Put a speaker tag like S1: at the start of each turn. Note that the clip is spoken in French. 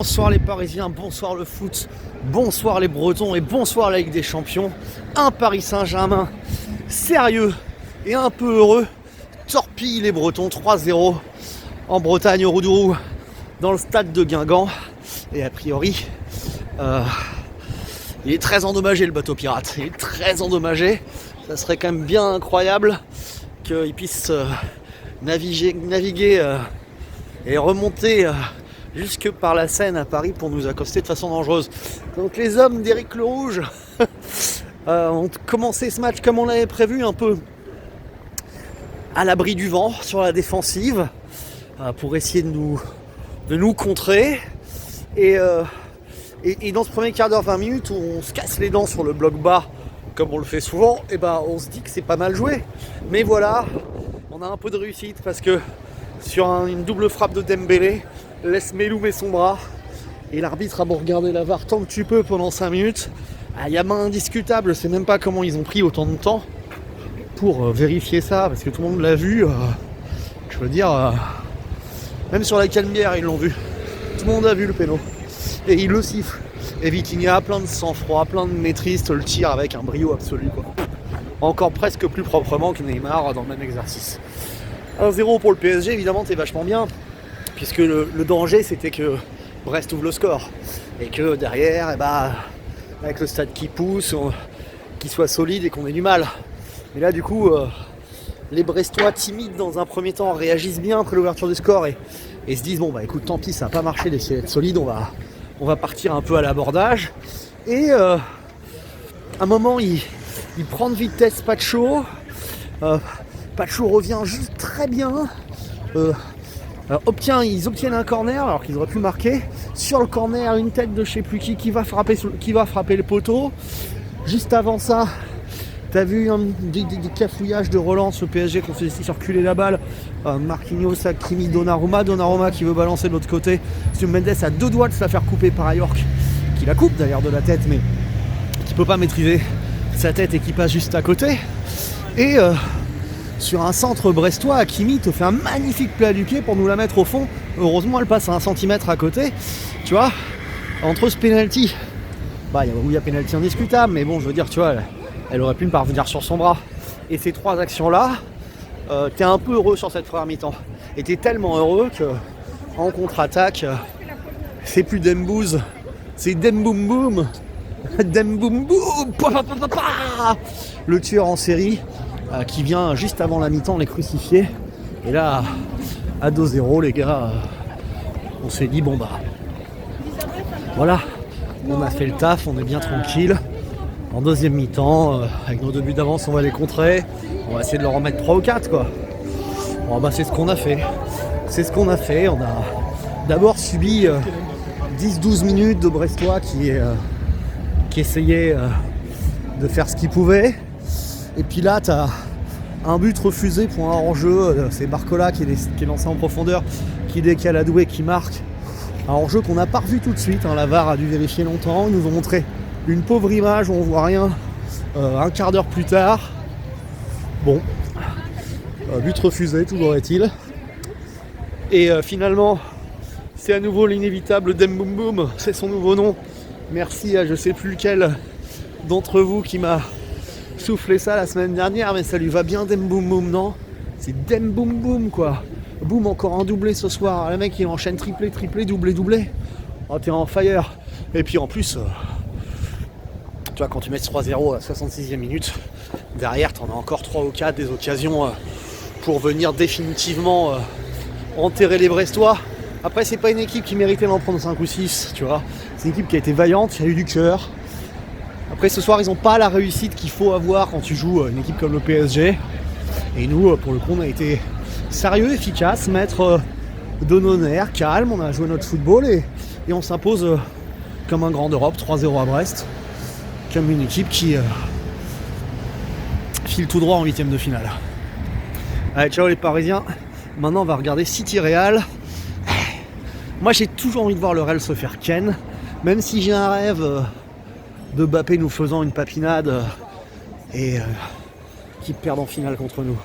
S1: Bonsoir les Parisiens, bonsoir le foot, bonsoir les Bretons et bonsoir la Ligue des Champions. Un Paris Saint-Germain sérieux et un peu heureux torpille les Bretons 3-0 en Bretagne au Roudourou dans le stade de Guingamp. Et a priori, il est très endommagé le bateau pirate, il est très endommagé. Ça serait quand même bien incroyable qu'il puisse naviguer et remonter jusque par la Seine à Paris pour nous accoster de façon dangereuse. Donc les hommes d'Éric Le Rouge ont commencé ce match comme on l'avait prévu, un peu à l'abri du vent, sur la défensive, pour essayer de nous contrer. Et dans ce premier quart d'heure, 20 minutes, où on se casse les dents sur le bloc bas, comme on le fait souvent, et on se dit que c'est pas mal joué. Mais voilà, on a un peu de réussite parce que sur une double frappe de Dembélé, laisse Melou met son bras et l'arbitre a beau regarder la VAR tant que tu peux pendant 5 minutes. Il y a main indiscutable, je sais même pas comment ils ont pris autant de temps pour vérifier ça, parce que tout le monde l'a vu. Je veux dire, même sur la calmière ils l'ont vu. Tout le monde a vu le péno et il le siffle. Et Vitinha, plein de sang-froid, plein de maîtrise, te le tire avec un brio absolu, quoi. Encore presque plus proprement que Neymar dans le même exercice. 1-0 pour le PSG, évidemment t'es vachement bien, puisque le danger c'était que Brest ouvre le score et que derrière, avec le stade qui pousse, qu'il soit solide et qu'on ait du mal. Mais là du coup, les Brestois timides dans un premier temps réagissent bien après l'ouverture du score et se disent bon écoute, tant pis, ça n'a pas marché d'essayer d'être solide, on va partir un peu à l'abordage. Et à un moment il prend de vitesse Pacho. Pacho revient juste très bien. Ils obtiennent un corner alors qu'ils auraient pu marquer. Sur le corner, une tête de je sais plus qui va frapper le poteau. Juste avant ça, t'as vu des cafouillages de relance au PSG qu'on fait circuler la balle. Marquinhos, Hakimi, Donnarumma qui veut balancer de l'autre côté. Nuno Mendes a deux doigts de se la faire couper par York, qui la coupe d'ailleurs de la tête, mais qui peut pas maîtriser sa tête et qui passe juste à côté. Et sur un centre brestois, Hakimi te fait un magnifique plat du pied pour nous la mettre au fond. Heureusement, elle passe à 1 centimètre à côté. Tu vois, entre ce penalty, il y a penalty indiscutable, mais bon, je veux dire, tu vois, elle aurait pu ne parvenir sur son bras. Et ces trois actions-là, t'es un peu heureux sur cette première mi-temps. Et t'es tellement heureux que en contre-attaque, c'est plus Dembouz, c'est Demboum Boum. Demboum Boum, le tueur en série. Qui vient juste avant la mi-temps les crucifier. Et là, à 2-0, les gars, on s'est dit voilà, on a fait le taf, on est bien tranquille. En deuxième mi-temps, avec nos 2 buts d'avance, on va les contrer. On va essayer de leur en mettre 3 ou 4, quoi. C'est ce qu'on a fait. On a d'abord subi 10-12 minutes de Brestois qui essayaient de faire ce qu'ils pouvaient. Et puis là, tu as un but refusé pour un hors-jeu. C'est Barcola qui est lancé en profondeur, qui décale à Doué, qui marque. Un hors-jeu qu'on n'a pas revu tout de suite. La VAR a dû vérifier longtemps. Ils nous ont montré une pauvre image où on voit rien un quart d'heure plus tard. But refusé, toujours est-il. Et finalement, c'est à nouveau l'inévitable Demboum Boum. C'est son nouveau nom. Merci à je sais plus lequel d'entre vous qui m'a soufflé ça la semaine dernière, mais ça lui va bien Demboum Boum, non? C'est Demboum Boum, quoi. Boum, encore un doublé ce soir. Le mec il enchaîne triplé, doublé. Oh, t'es en fire. Et puis en plus, tu vois, quand tu mets 3-0 à la 66e minute, derrière t'en as encore 3 ou 4 des occasions pour venir définitivement enterrer les Brestois. Après, c'est pas une équipe qui méritait d'en prendre 5 ou 6, tu vois. C'est une équipe qui a été vaillante, qui a eu du cœur. Après ce soir, ils n'ont pas la réussite qu'il faut avoir quand tu joues une équipe comme le PSG. Et nous, pour le coup, on a été sérieux, efficace, maître d'honneur, calme. On a joué notre football et on s'impose comme un grand d'Europe, 3-0 à Brest. Comme une équipe qui file tout droit en 8ème de finale. Allez, ciao les Parisiens. Maintenant, on va regarder City Real. Moi, j'ai toujours envie de voir le Real se faire ken. Même si j'ai un rêve de Mbappé nous faisant une papinade et qui perdent en finale contre nous.